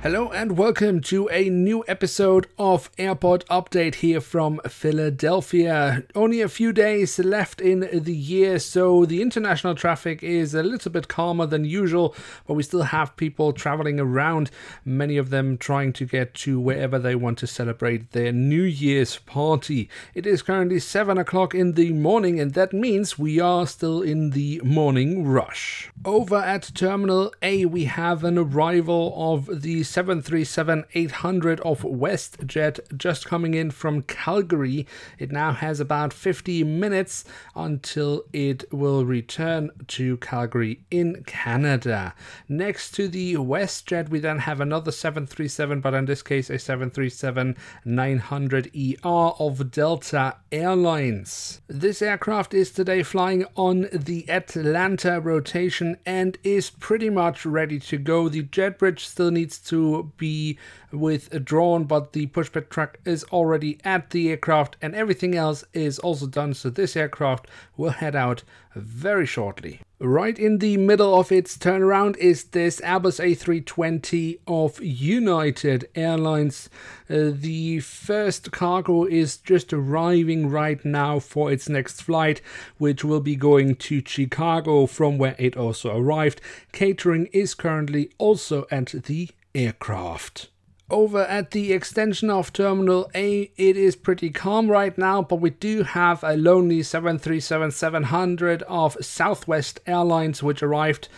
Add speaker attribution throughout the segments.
Speaker 1: Hello and welcome to a new episode of Airport Update here from Philadelphia. Only a few days left in the year, so the international traffic is a little bit calmer than usual, but we still have people traveling around, many of them trying to get to wherever they want to celebrate their New Year's party. It is currently 7 o'clock in the morning, and that means we are still in the morning rush. Over at Terminal A, we have an arrival of the 737-800 of WestJet just coming in from Calgary. It now has about 50 minutes until it will return to Calgary in Canada. Next to the WestJet, we then have another 737, but in this case a 737-900ER of Delta Airlines. This aircraft is today flying on the Atlanta rotation and is pretty much ready to go. The jet bridge still needs to be withdrawn, but the pushback truck is already at the aircraft and everything else is also done, so this aircraft will head out very shortly. Right in the middle of its turnaround is this Airbus A320 of United Airlines. The first cargo is just arriving right now for its next flight, which will be going to Chicago from where it also arrived. Catering is currently also at the aircraft. Over at the extension of Terminal A, it is pretty calm right now, but we do have a lonely 737-700 of Southwest Airlines, which arrived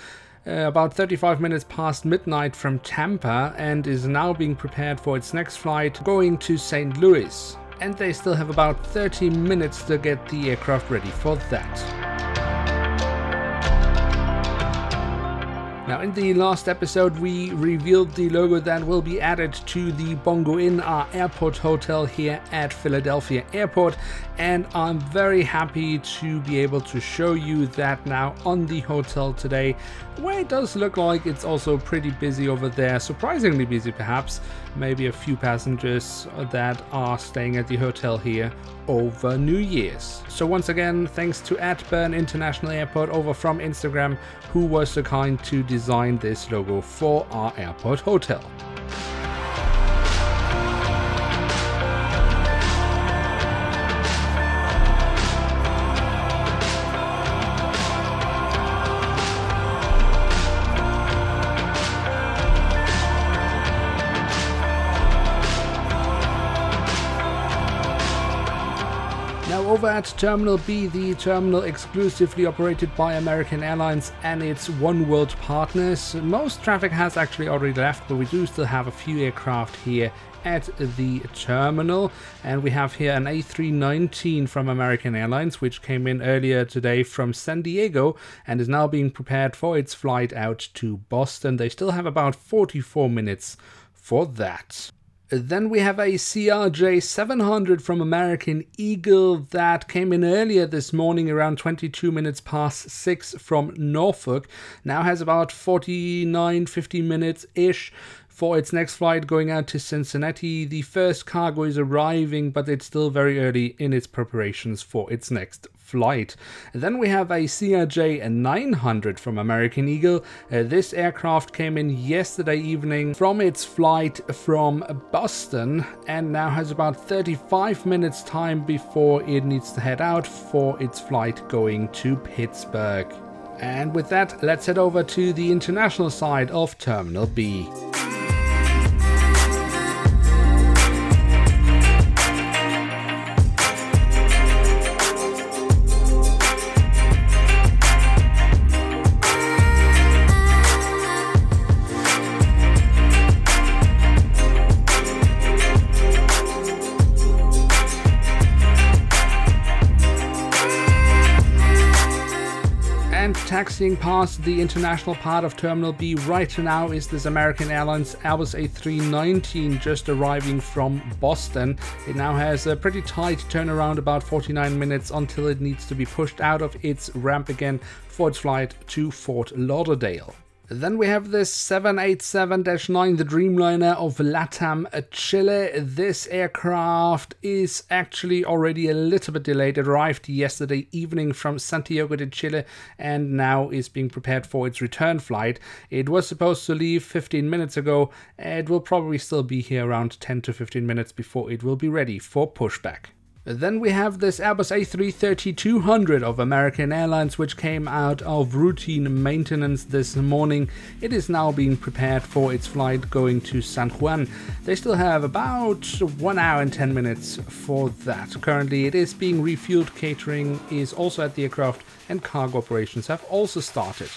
Speaker 1: about 35 minutes past midnight from Tampa and is now being prepared for its next flight going to St. Louis. And they still have about 30 minutes to get the aircraft ready for that. Now, in the last episode, we revealed the logo that will be added to the Bongo Inn, our airport hotel here at Philadelphia Airport, and I'm very happy to be able to show you that now on the hotel today, where it does look like it's also pretty busy over there, surprisingly busy perhaps, maybe a few passengers that are staying at the hotel here over New Year's. So once again, thanks to @Bern International Airport over from Instagram, who was so kind to design this logo for our airport hotel. Now over at Terminal B, the terminal exclusively operated by American Airlines and its One World partners. Most traffic has actually already left, but we do still have a few aircraft here at the terminal, and we have here an A319 from American Airlines, which came in earlier today from San Diego and is now being prepared for its flight out to Boston. They still have about 44 minutes for that. Then we have a CRJ-700 from American Eagle that came in earlier this morning around 22 minutes past 6 from Norfolk. Now has about 49-50 minutes-ish for its next flight going out to Cincinnati. The first cargo is arriving, but it's still very early in its preparations for its next flight. Then we have a CRJ-900 from American Eagle. This aircraft came in yesterday evening from its flight from Boston and now has about 35 minutes time before it needs to head out for its flight going to Pittsburgh. And with that, let's head over to the international side of Terminal B. Taxiing past the international part of Terminal B right now is this American Airlines Airbus A319 just arriving from Boston. It now has a pretty tight turnaround, about 49 minutes until it needs to be pushed out of its ramp again for its flight to Fort Lauderdale. Then we have this 787-9, the Dreamliner of LATAM Chile. This aircraft is actually already a little bit delayed. It arrived yesterday evening from Santiago de Chile and now is being prepared for its return flight. It was supposed to leave 15 minutes ago. It will probably still be here around 10 to 15 minutes before it will be ready for pushback. Then we have this Airbus A330-200 of American Airlines, which came out of routine maintenance this morning. It is now being prepared for its flight going to San Juan. They still have about 1 hour and 10 minutes for that. Currently it is being refueled. Catering is also at the aircraft and cargo operations have also started.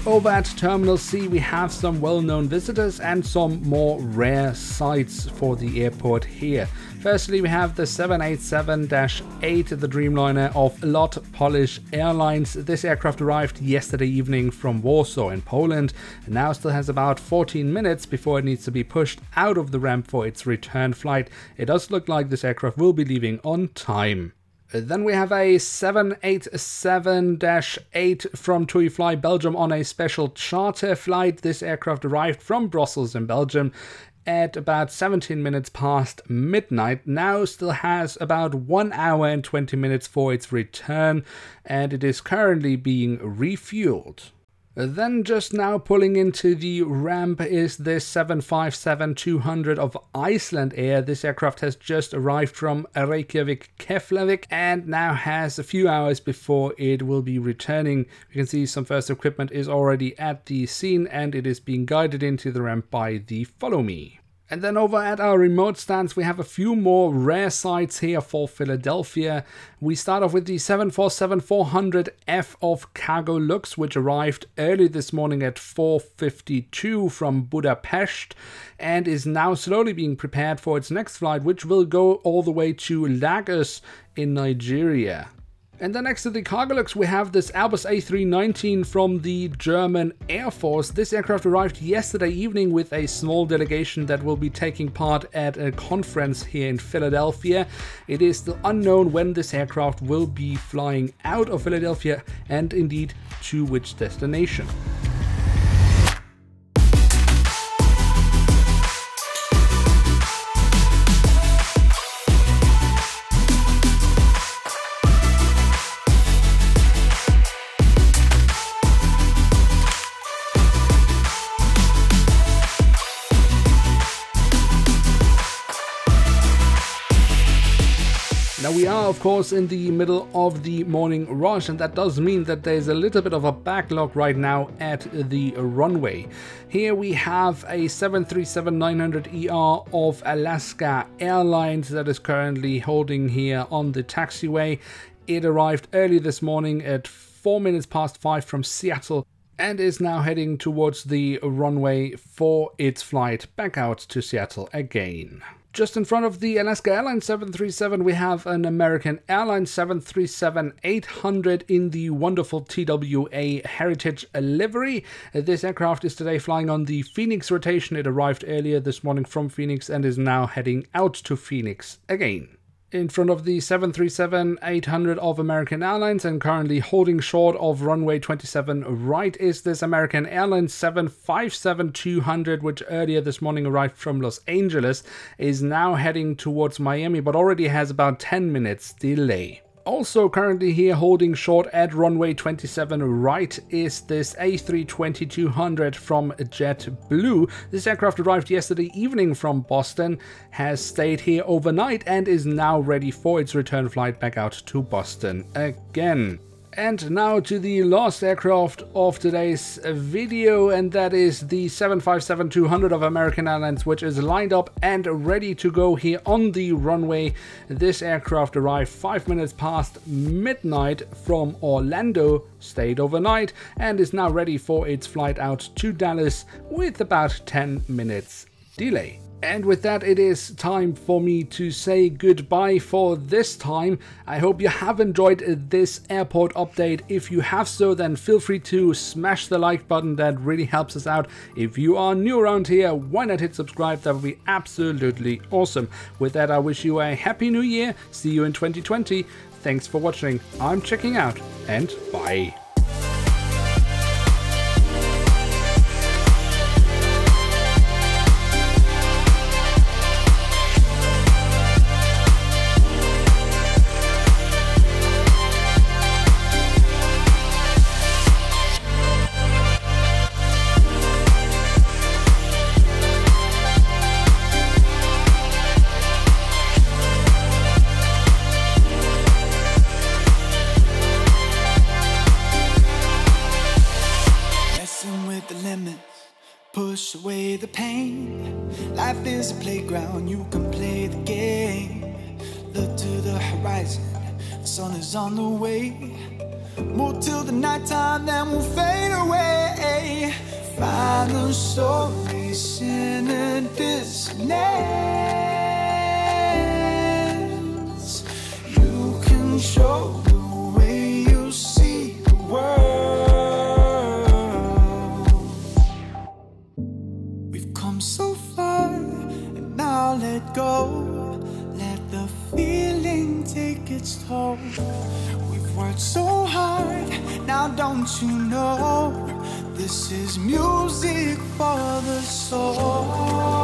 Speaker 1: Over at Terminal C we have some well-known visitors and some more rare sights for the airport here. Firstly, we have the 787-8, the Dreamliner of LOT Polish Airlines. This aircraft arrived yesterday evening from Warsaw in Poland and now still has about 14 minutes before it needs to be pushed out of the ramp for its return flight. It does look like this aircraft will be leaving on time. Then we have a 787-8 from TUI Fly Belgium on a special charter flight. This aircraft arrived from Brussels in Belgium at about 17 minutes past midnight. Now still has about 1 hour and 20 minutes for its return, and it is currently being refueled. Then just now pulling into the ramp is this 757-200 of Iceland Air. This aircraft has just arrived from Reykjavik, Keflavik, and now has a few hours before it will be returning. You can see some first equipment is already at the scene and it is being guided into the ramp by the Follow Me. And then over at our remote stands, we have a few more rare sights here for Philadelphia. We start off with the 747-400F of Cargo Lux, which arrived early this morning at 4:52 from Budapest and is now slowly being prepared for its next flight, which will go all the way to Lagos in Nigeria. And then next to the Cargolux, we have this Airbus A319 from the German Air Force. This aircraft arrived yesterday evening with a small delegation that will be taking part at a conference here in Philadelphia. It is still unknown when this aircraft will be flying out of Philadelphia and indeed to which destination. Now we are of course in the middle of the morning rush, and that does mean that there's a little bit of a backlog right now at the runway. Here we have a 737-900ER of Alaska Airlines that is currently holding here on the taxiway. It arrived early this morning at 4 minutes past 5 from Seattle and is now heading towards the runway for its flight back out to Seattle again. Just in front of the Alaska Airlines 737, we have an American Airlines 737-800 in the wonderful TWA Heritage livery. This aircraft is today flying on the Phoenix rotation. It arrived earlier this morning from Phoenix and is now heading out to Phoenix again. In front of the 737-800 of American Airlines and currently holding short of runway 27 right is this American Airlines 757-200, which earlier this morning arrived from Los Angeles, is now heading towards Miami but already has about 10 minutes delay. Also currently here holding short at runway 27 right is this A320-200 from JetBlue. This aircraft arrived yesterday evening from Boston, has stayed here overnight and is now ready for its return flight back out to Boston again. And now to the last aircraft of today's video, and that is the 757-200 of American Airlines, which is lined up and ready to go here on the runway. This aircraft arrived 5 minutes past midnight from Orlando, stayed overnight, and is now ready for its flight out to Dallas with about 10 minutes delay. And with that, it is time for me to say goodbye for this time. I hope you have enjoyed this airport update. If you have so, then feel free to smash the like button. That really helps us out. If you are new around here, why not hit subscribe? That would be absolutely awesome. With that, I wish you a happy new year. See you in 2020. Thanks for watching. I'm checking out, and bye.
Speaker 2: Push away the pain. Life is a playground, you can play the game. Look to the horizon, the sun is on the way. Move till the nighttime, then we'll fade away. Find the stories in a dissonance. You can show the way you see the world. So far, and now let go. Let the feeling take its toll. We've worked so hard, now don't you know? This is music for the soul.